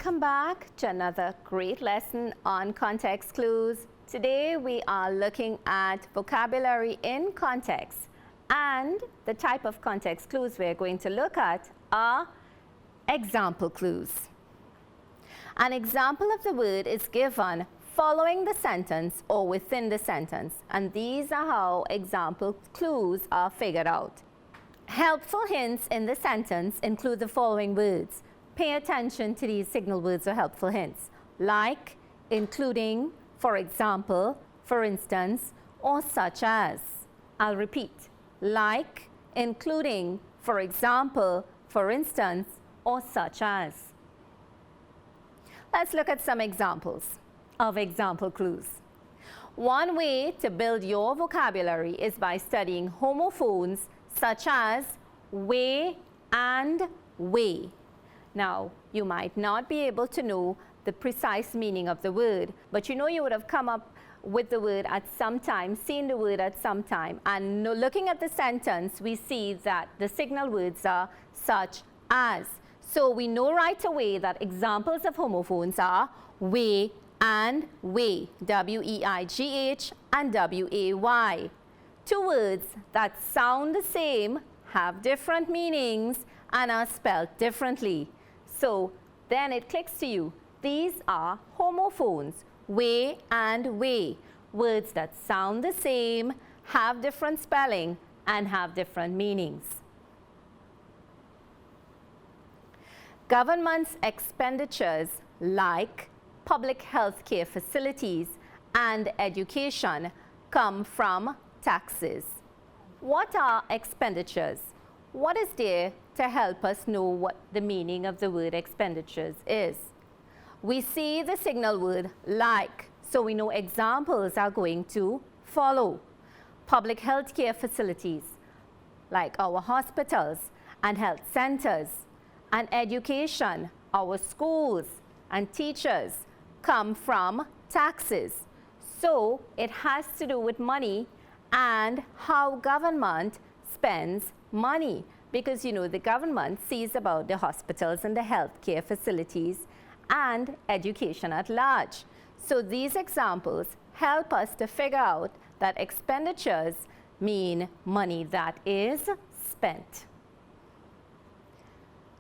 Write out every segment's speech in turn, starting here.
Welcome back to another great lesson on context clues. Today we are looking at vocabulary in context, and the type of context clues we're going to look at are example clues. An example of the word is given following the sentence or within the sentence, and these are how example clues are figured out. Helpful hints in the sentence include the following words. Pay attention to these signal words or helpful hints, like, including, for example, for instance, or such as. I'll repeat, like, including, for example, for instance, or such as. Let's look at some examples of example clues. One way to build your vocabulary is by studying homophones such as way and way. Now, you might not be able to know the precise meaning of the word, but you know you would have come up with the word at some time, seen the word at some time, and looking at the sentence, we see that the signal words are such as. So we know right away that examples of homophones are way and way, W-E-I-G-H and W-A-Y. Two words that sound the same, have different meanings, and are spelled differently. So then it clicks to you. These are homophones, way and way. Words that sound the same, have different spelling, and have different meanings. Government's expenditures like public health care facilities and education come from taxes. What are expenditures? What is there to help us know what the meaning of the word expenditures is? We see the signal word like, so we know examples are going to follow. Public health care facilities, like our hospitals and health centers, and education, our schools and teachers, come from taxes. So it has to do with money and how government spends money, because you know the government sees about the hospitals and the healthcare facilities and education at large. So these examples help us to figure out that expenditures mean money that is spent.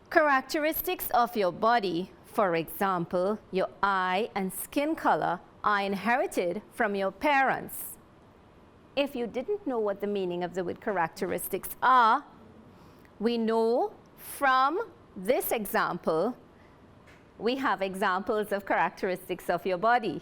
Characteristics of your body, for example, your eye and skin color, are inherited from your parents. If you didn't know what the meaning of the word characteristics are, we know from this example, we have examples of characteristics of your body.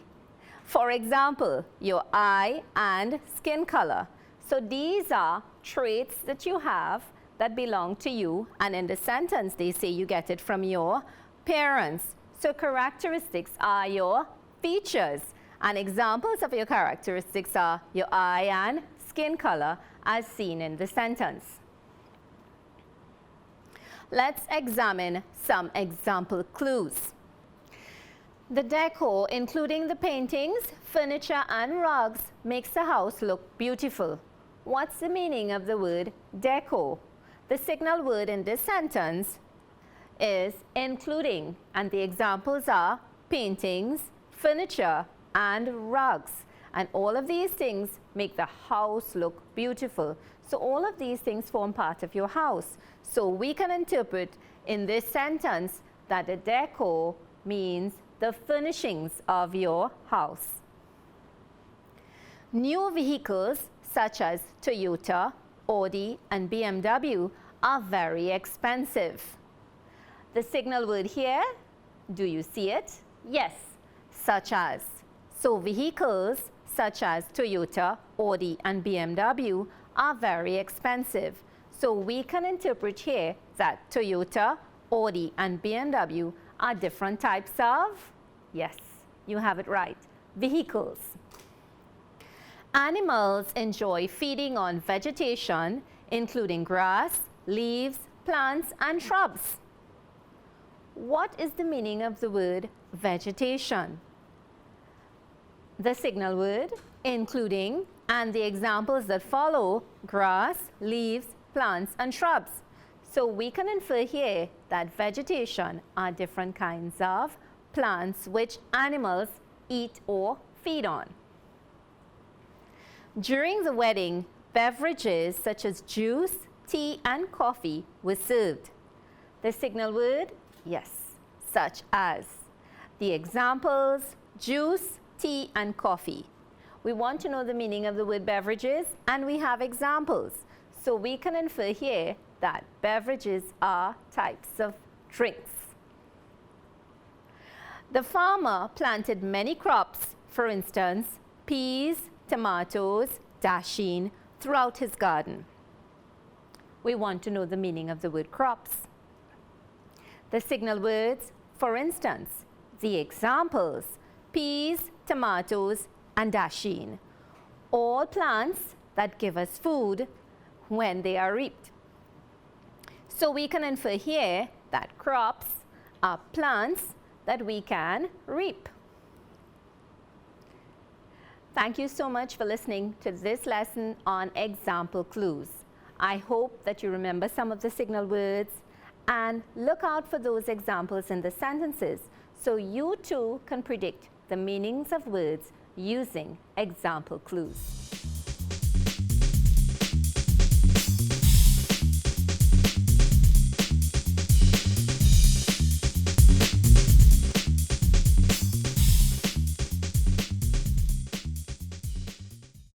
For example, your eye and skin color. So these are traits that you have that belong to you, and in the sentence they say you get it from your parents. So characteristics are your features, and examples of your characteristics are your eye and skin color as seen in the sentence. Let's examine some example clues. The decor, including the paintings, furniture and rugs, makes the house look beautiful. What's the meaning of the word decor? The signal word in this sentence is including, and the examples are paintings, furniture, and rugs. And all of these things make the house look beautiful. So all of these things form part of your house. So we can interpret in this sentence that the decor means the furnishings of your house. New vehicles such as Toyota, Audi, and BMW are very expensive. The signal word here, do you see it? Yes, such as. So vehicles such as Toyota, Audi, and BMW are very expensive. So we can interpret here that Toyota, Audi, and BMW are different types of, yes, you have it right, vehicles. Animals enjoy feeding on vegetation, including grass, leaves, plants, and shrubs. What is the meaning of the word vegetation? The signal word, including, and the examples that follow, grass, leaves, plants, and shrubs. So we can infer here that vegetation are different kinds of plants which animals eat or feed on. During the wedding, beverages such as juice, tea and coffee were served. The signal word, yes, such as. The examples, juice, tea and coffee. We want to know the meaning of the word beverages and we have examples. So we can infer here that beverages are types of drinks. The farmer planted many crops, for instance, peas, tomatoes, dasheen, throughout his garden. We want to know the meaning of the word crops. The signal words, for instance, the examples, peas, tomatoes, and dasheen, all plants that give us food when they are reaped. So we can infer here that crops are plants that we can reap. Thank you so much for listening to this lesson on example clues. I hope that you remember some of the signal words and look out for those examples in the sentences so you too can predict the meanings of words using example clues.